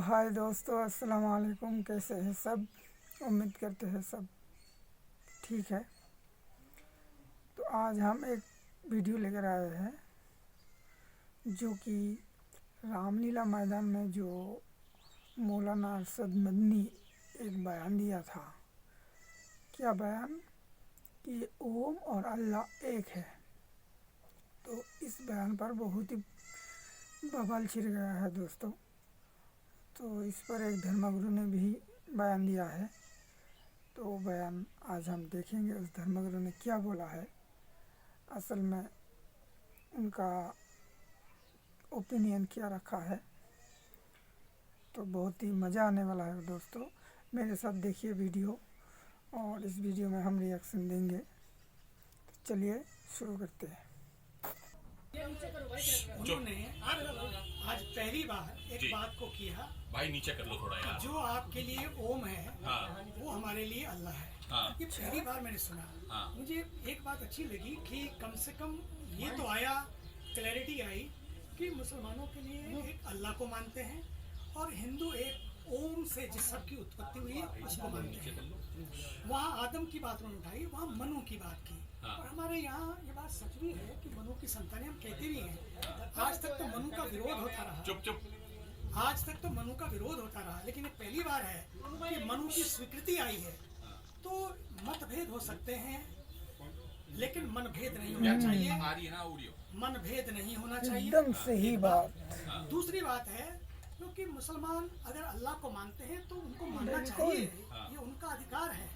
हाय दोस्तों, अस्सलाम वालेकुम। कैसे हैं सब? उम्मीद करते हैं सब ठीक है। तो आज हम एक वीडियो लेकर आए हैं जो कि रामलीला मैदान में जो मौलाना अरशद मदनी एक बयान दिया था। क्या बयान? कि ओम और अल्लाह एक है। तो इस बयान पर बहुत ही बवाल छिड़ गया है दोस्तों। तो इस पर एक धर्मगुरु ने भी बयान दिया है। तो वो बयान आज हम देखेंगे उस धर्मगुरु ने क्या बोला है, असल में उनका ओपिनियन क्या रखा है। तो बहुत ही मज़ा आने वाला है दोस्तों। मेरे साथ देखिए वीडियो, और इस वीडियो में हम रिएक्शन देंगे। तो चलिए शुरू करते हैं। उन्होंने आज पहली बार एक बात को किया, भाई नीचे कर लो थोड़ा यार। जो आपके लिए ओम है हाँ। वो हमारे लिए अल्लाह है। हाँ। ये पहली बार मैंने सुना। हाँ। मुझे एक बात अच्छी लगी कि कम से कम ये तो आया, क्लैरिटी आई कि मुसलमानों के लिए एक अल्लाह को मानते हैं और हिंदू एक ओम से जिस सब की उत्पत्ति हुई है उसको मानते हैं। वहाँ आदम की बात उन्होंने उठाई, वहाँ मनु की बात की। हाँ। और हमारे यहाँ ये बात सच भी है कि मनु की संतानें हम कहते भी हैं। आज तक तो मनु का विरोध होता रहा। चुप चुप। आज तक तो मनु का विरोध होता रहा, लेकिन ये पहली बार है कि मनु की स्वीकृति आई है। तो मतभेद हो सकते हैं, लेकिन मनभेद नहीं होना चाहिए। आ रही है ना ऑडियो? मनभेद नहीं होना चाहिए। एकदम सही बात। दूसरी बात है, क्योंकि मुसलमान अगर अल्लाह को मानते हैं तो उनको मानना चाहिए, ये उनका अधिकार है।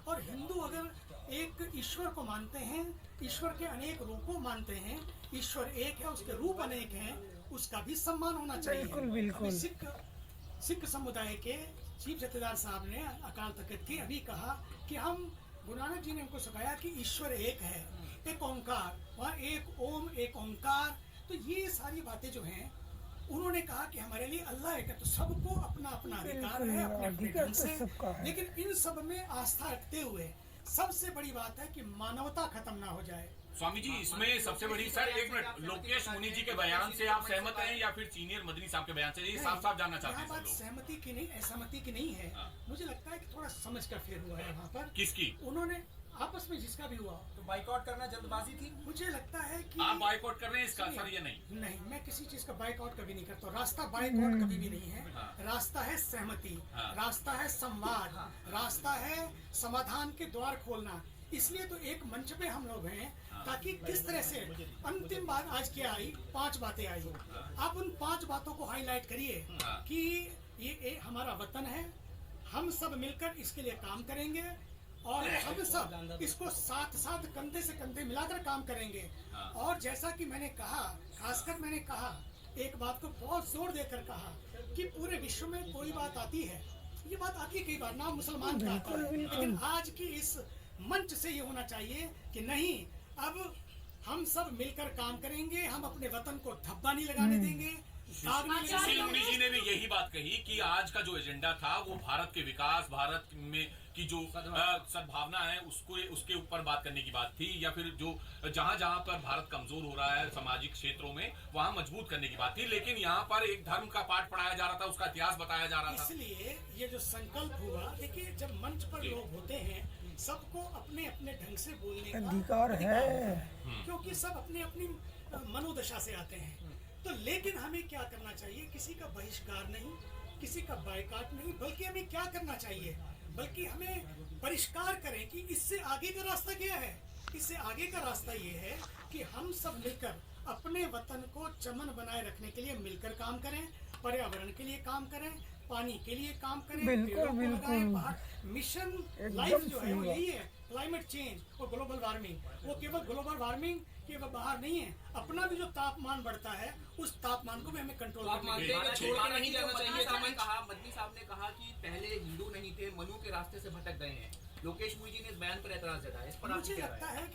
और हिंदू अगर एक ईश्वर को मानते हैं, ईश्वर के अनेक रूपों मानते हैं, ईश्वर एक है, उसके रूप अनेक हैं, उसका भी सम्मान होना चाहिए। बिल्कुल बिल्कुल। सिख समुदाय के चीफ जथेदार साहब ने अकाल तख्त के अभी कहा कि हम, गुरु नानक जी ने हमको सिखाया कि ईश्वर एक है, एक ओंकार, वहाँ एक ओम एक ओंकार। तो ये सारी बातें जो हैं, उन्होंने कहा कि हमारे लिए अल्लाह एक है। तो सबको अपना अपना अधिकार है, अपने अपने ढंग से। लेकिन इन सब में आस्था रखते हुए सबसे बड़ी बात है कि मानवता खत्म ना हो जाए। स्वामी जी, इसमें सबसे बड़ी सर, एक मिनट, लोकेश मुनि जी के बयान से आप सहमत हैं या फिर सीनियर मदनी साहब के बयान से? ये साफ साफ जानना चाहते हैं बात सहमति की नहीं, असहमति की नहीं है। मुझे लगता है कि थोड़ा समझ का फेर हुआ है वहाँ पर। किसकी? उन्होंने आपस में जिसका भी हुआ। तो बाइकआउट करना जल्दबाजी थी। मुझे लगता है कि आप बाइकआउट कर रहे हैं इसका सर? ये नहीं, मैं किसी चीज का बाइकआउट कभी नहीं करता। रास्ता बाइकआउट कभी भी नहीं है। रास्ता है सहमति, रास्ता है संवाद, रास्ता है समाधान के द्वार खोलना। इसलिए तो एक मंच पे हम लोग हैं, ताकि किस तरह से अंतिम बात आज क्या आई, 5 बातें आई। आप उन 5 बातों को हाईलाइट करिए कि ये हमारा वतन है, हम सब मिलकर इसके लिए काम करेंगे और हम सब इसको साथ साथ कंधे से कंधे मिलाकर काम करेंगे। और जैसा कि मैंने कहा, खासकर मैंने कहा, एक बात को बहुत जोर देकर कहा कि पूरे विश्व में कोई बात आती है, ये बात आती है कई बार, नाम मुसलमान का आता है, लेकिन आज की इस मंच से ये होना चाहिए कि नहीं, अब हम सब मिलकर काम करेंगे, हम अपने वतन को धब्बा नहीं लगाने देंगे। सुशील मुनि जी ने भी यही बात कही कि आज का जो एजेंडा था वो भारत के विकास, भारत में की जो सद्भावना है उसके ऊपर बात करने की बात थी, या फिर जो जहां जहां पर भारत कमजोर हो रहा है सामाजिक क्षेत्रों में, वहां मजबूत करने की बात थी। लेकिन यहाँ पर एक धर्म का पाठ पढ़ाया जा रहा था, उसका इतिहास बताया जा रहा था। इसलिए ये जो संकल्प हुआ, देखिए जब मंच पर लोग होते हैं, सबको अपने अपने ढंग से बोलने का अधिकार है, क्योंकि सब अपनी अपनी मनोदशा से आते हैं। तो लेकिन हमें क्या करना चाहिए? किसी का बहिष्कार नहीं, किसी का बायकॉट नहीं, बल्कि हमें क्या करना चाहिए, बल्कि हमें परिष्कार करें कि इससे आगे का रास्ता क्या है। इससे आगे का रास्ता ये है कि हम सब मिलकर अपने वतन को चमन बनाए रखने के लिए मिलकर काम करें, पर्यावरण के लिए काम करें, पानी के लिए काम करें, बिल्कुल बिल्कुल। मिशन लाइफ जो है वो यही है, क्लाइमेट चेंज और ग्लोबल वार्मिंग। वो केवल ग्लोबल वार्मिंग केवल बाहर नहीं है, अपना भी जो तापमान बढ़ता है उस तापमान को भी हमें कंट्रोल करना नहीं जाना चाहिए। मदनी साहब ने कहा कि पहले हिंदू नहीं थे, मनु के रास्ते से भटक गए हैं। लोकेश मुनि जी ने इस बयान पर एतराज जताया। इस पर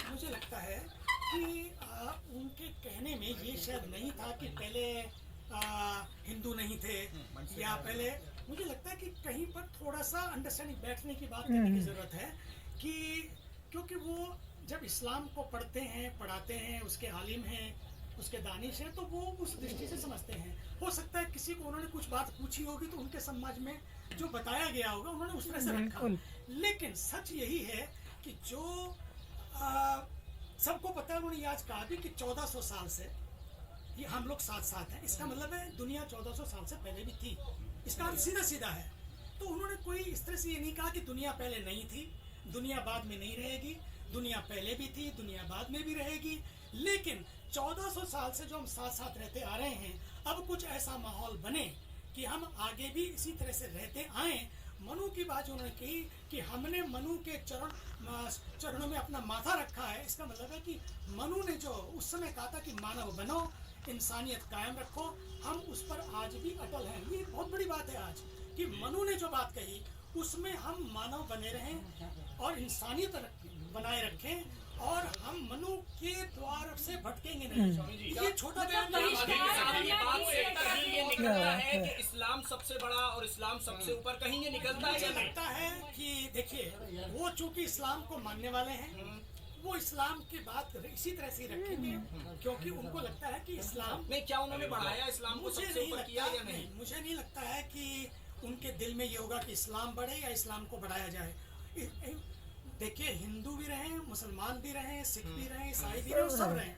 मुझे लगता है कि उनके कहने में ये शायद नहीं था कि पहले हिंदू नहीं थे, या पहले, मुझे लगता है कि कहीं पर थोड़ा सा अंडरस्टैंडिंग बैठने की बात करने की जरूरत है कि क्योंकि वो जब इस्लाम को पढ़ते हैं, पढ़ाते हैं, उसके आलिम हैं, उसके दानिश है, तो वो उस दृष्टि से समझते हैं। हो सकता है किसी को उन्होंने कुछ बात पूछी होगी तो उनके समाज में जो बताया गया होगा उन्होंने उस तरह से रखा। लेकिन सच यही है कि जो सबको पता है, उन्होंने ये आज कहा भी कि 1400 साल से ये हम लोग साथ साथ हैं। इसका मतलब है दुनिया 1400 साल से पहले भी थी। इसका अर्थ सीधा सीधा है। तो उन्होंने कोई इस तरह से ये नहीं कहा कि दुनिया पहले नहीं थी, दुनिया बाद में नहीं रहेगी। दुनिया पहले भी थी, दुनिया बाद में भी रहेगी। लेकिन 1400 साल से जो हम साथ साथ रहते आ रहे हैं, अब कुछ ऐसा माहौल बने कि हम आगे भी इसी तरह से रहते आए। मनु की बात जो उन्होंने कही कि हमने मनु के चरणों में अपना माथा रखा है, इसका मतलब है कि मनु ने जो उस समय कहा था कि मानव बनो, इंसानियत कायम रखो, हम उस पर आज भी अटल हैं। ये बहुत बड़ी बात है आज कि मनु ने जो बात कही उसमें हम मानव बने रहें और इंसानियत बनाए रखें, और हम मनु के द्वार से भटकेंगे नहीं। ये छोटा बयान नहीं ये निकलता है कि इस्लाम सबसे बड़ा और इस्लाम सबसे ऊपर, कहीं ये निकलता है। मुझे लगता है कि देखिए, वो चूंकि इस्लाम को मानने वाले हैं, वो इस्लाम की बात इसी तरह से रखेंगे क्योंकि उनको लगता है कि इस्लाम नहीं, क्या उन्होंने बढ़ाया इस्लाम को सबसे ऊपर किया या नहीं? मुझे नहीं लगता है कि उनके दिल में ये होगा कि इस्लाम बढ़े या इस्लाम को बढ़ाया जाए। देखिए, हिंदू भी रहे, मुसलमान भी रहे, सिख भी रहे, ईसाई भी रहे, सब रहे,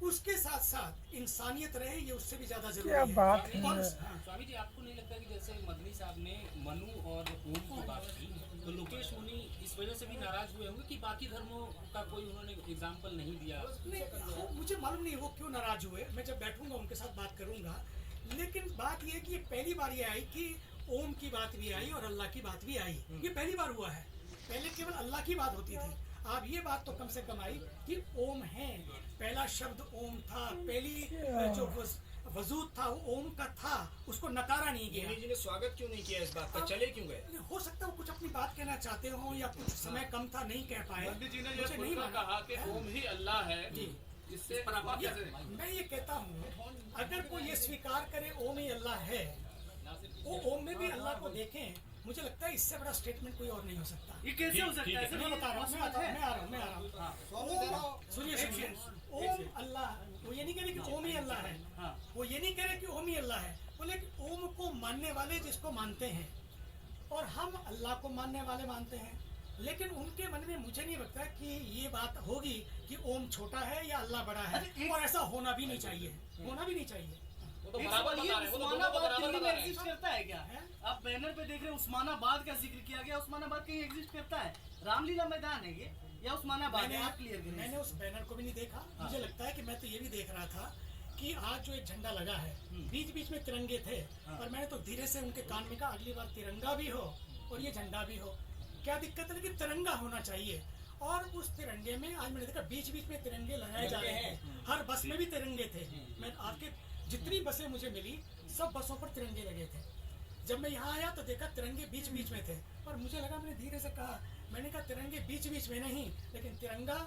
उसके साथ साथ इंसानियत रहे, ये उससे भी ज्यादा जरूरी है। बात है। और स्वामी जी, आपको नहीं लगता कि जैसे मदनी साहब ने मनु और ओम की बात की, तो लोकेश मुनि इस वजह से भी नाराज हुए होंगे कि बाकी धर्मों का कोई उन्होंने एग्जाम्पल नहीं दिया? मुझे मालूम नहीं वो क्यों नाराज हुए, मैं जब बैठूंगा उनके साथ बात करूंगा। लेकिन बात ये कि पहली बार ये आई कि ओम की बात भी आई और अल्लाह की बात भी आई। ये पहली बार हुआ है। पहले केवल अल्लाह की बात होती थी। अब ये बात तो कम से कम आई कि ओम है। पहला शब्द ओम था, पहली जो वजूद था वो ओम का था, उसको नकारा नहीं गया। जी ने स्वागत क्यों नहीं किया इस बात का, चले क्यों गए? हो सकता है वो कुछ अपनी बात कहना चाहते हो या कुछ समय कम था, नहीं कह पाए। जी ने मुझे नहीं माना। कहा कि ओम ही अल्लाह है, इससे मैं ये कहता हूँ, अगर कोई ये स्वीकार करे ओम ही अल्लाह है, वो ओम में भी अल्लाह को देखें, मुझे लगता है इससे बड़ा स्टेटमेंट कोई और नहीं हो सकता। ये कैसे हो सकता है? मैं बता रहा हूँ, मैं आ रहा हूँ। सुनिए, ओम अल्लाह, वो ये नहीं कह रहे कि ओम ही अल्लाह है, वो ये नहीं कह रहे कि ओम ही अल्लाह है, बोले कि ओम को मानने वाले जिसको मानते हैं, और हम अल्लाह को मानने वाले मानते हैं। लेकिन उनके मन में मुझे नहीं लगता कि ये बात होगी कि ओम छोटा है या अल्लाह बड़ा है, और ऐसा होना भी नहीं चाहिए, होना भी नहीं चाहिए। वो तो बराबर बता रहे हैं, वो तो दोनों को बराबर बता रहे हैं। करता है क्या? आप बैनर पे देख रहे हैं उस्मानाबाद का जिक्र किया गया, उस्मानाबाद कहीं एग्जिस्ट करता है? रामलीला मैदान है ये या उस्मानाबाद है? आप क्लियर करें। मैंने उस बैनर को भी नहीं देखा। मुझे लगता है कि मैं तो ये भी देख रहा था कि आज जो एक झंडा लगा है, बीच बीच में तिरंगे थे, और मैंने तो धीरे से उनके कान में कहा अगली बार तिरंगा भी हो और ये झंडा भी हो। क्या दिक्कत है कि तिरंगा होना चाहिए। और उस तिरंगे में आज मैंने देखा बीच बीच में तिरंगे लगाए जा रहे हैं, हर बस में भी तिरंगे थे। मैं आपके जितनी बसें मुझे मिली सब बसों पर तिरंगे लगे थे। जब मैं यहाँ आया तो देखा तिरंगे बीच बीच में थे, और मुझे लगा, मैंने धीरे से कहा, मैंने कहा तिरंगे बीच बीच में नहीं, लेकिन तिरंगा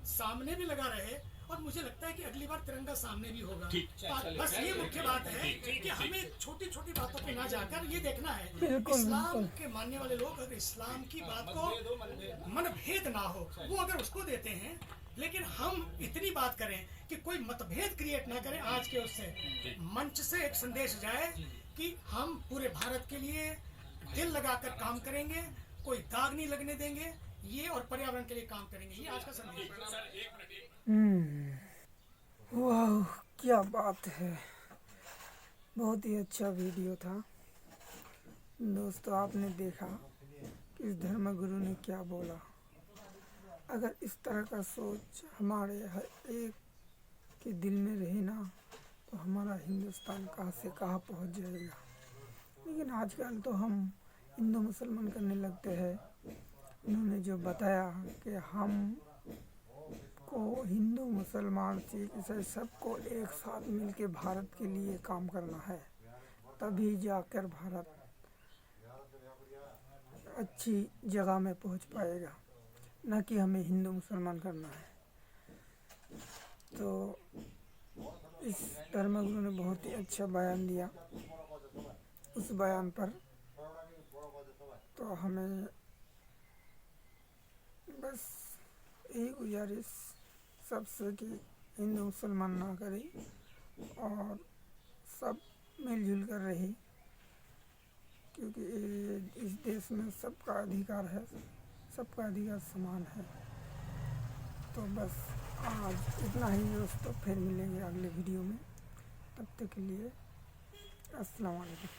सामने भी लगा रहे, और मुझे लगता है कि अगली बार तिरंगा सामने भी होगा। बस ये मुख्य बात है कि हमें छोटी छोटी बातों पे ना जाकर ये देखना है, इस्लाम के मानने वाले लोग अगर इस्लाम की बात को मनभेद ना हो, वो अगर उसको देते हैं, लेकिन हम इतनी बात करें कि कोई मतभेद क्रिएट ना करें। आज के उससे मंच से एक संदेश जाए कि हम पूरे भारत के लिए दिल लगाकर काम करेंगे, कोई दाग नहीं लगने देंगे, ये और पर्यावरण के लिए काम करेंगे। ये आज का संदेश है। वाह, क्या बात है। बहुत ही अच्छा वीडियो था दोस्तों। आपने देखा कि इस धर्मगुरु ने क्या बोला। अगर इस तरह का सोच हमारे हर एक के दिल में रहे ना, तो हमारा हिंदुस्तान कहाँ से कहाँ पहुँच जाएगा। लेकिन आजकल तो हम हिंदू मुसलमान करने लगते हैं। उन्होंने जो बताया कि हम को हिंदू मुसलमान सिख ईसाई सबको एक साथ मिलके भारत के लिए काम करना है, तभी जाकर भारत अच्छी जगह में पहुंच पाएगा, न कि हमें हिंदू मुसलमान करना है। तो इस धर्मगुरु ने बहुत ही अच्छा बयान दिया। उस बयान पर तो हमें बस यही गुजारिश सबसे कि हिंदू मुसलमान ना करे और सब मिलजुल कर रहे, क्योंकि इस देश में सबका अधिकार है, सबका अधिकार समान है। तो बस आज इतना ही दोस्तों, फिर मिलेंगे अगले वीडियो में। तब तक के लिए अस्सलाम वालेकुम।